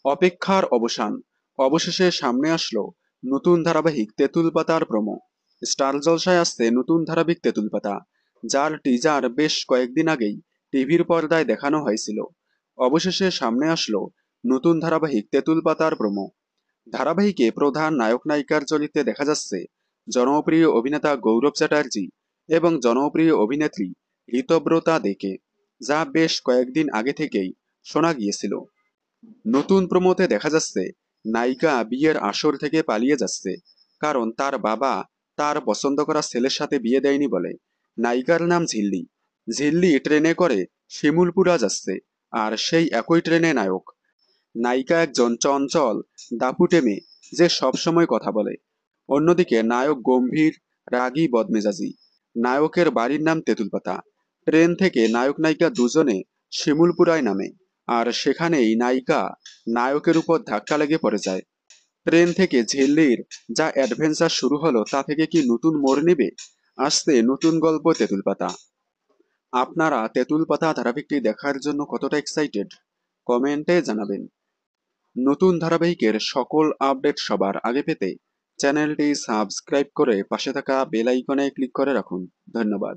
অপেক্ষার অবসান। অবশেষে সামনে আসলো নতুন ধারাবাহিক তেঁতুল পাতার প্রোমো। স্টার জলসায় আসছে নতুন ধারাবাহিক তেঁতুল পাতা, যার টিজার বেশ কয়েকদিন আগেই টিভির পর্দায় দেখানো হয়েছিল। অবশেষে সামনে আসলো নতুন ধারাবাহিক তেঁতুল পাতার প্রোমো। ধারাবাহিকে প্রধান নায়ক নায়িকার চরিত্রে দেখা যাচ্ছে জনপ্রিয় অভিনেতা গৌরব চ্যাটার্জি এবং জনপ্রিয় অভিনেত্রী ঋতব্রতা দেকে, যা বেশ কয়েকদিন আগে থেকেই শোনা গিয়েছিল। নতুন প্রোমোতে দেখা যাচ্ছে নায়িকা বিয়ের আসর থেকে পালিয়ে যাচ্ছে, কারণ তার বাবা তার পছন্দ করা ছেলের সাথে বিয়ে দেয়নি বলে। নায়িকার নাম ঝিল্লি। ঝিল্লি ট্রেনে করে শিমুলপুরা যাচ্ছে, আর সেই একই ট্রেনে নায়ক। নায়িকা একজন চঞ্চল দাপুটে মেয়ে, যে সবসময় কথা বলে। অন্যদিকে নায়ক গম্ভীর, রাগী, বদমেজাজি। নায়কের বাড়ির নাম তেঁতুলপাতা। ট্রেন থেকে নায়ক নায়িকা দুজনে শিমুলপুরায় নামে, আর সেখানেই নায়িকা নায়কের উপর ধাক্কা লেগে পড়ে যায়। ট্রেন থেকে ঝিল্লির যা অ্যাডভেঞ্চার শুরু হলো, তা থেকে কি নতুন মোড় নেবে? আসছে নতুন গল্প তেঁতুলপাতা। আপনারা তেঁতুল পাতা ধারাবাহিকটি দেখার জন্য কতটা এক্সাইটেড, কমেন্টে জানাবেন। নতুন ধারাবাহিকের সকল আপডেট সবার আগে পেতে চ্যানেলটি সাবস্ক্রাইব করে পাশে থাকা বেল আইকনে ক্লিক করে রাখুন। ধন্যবাদ।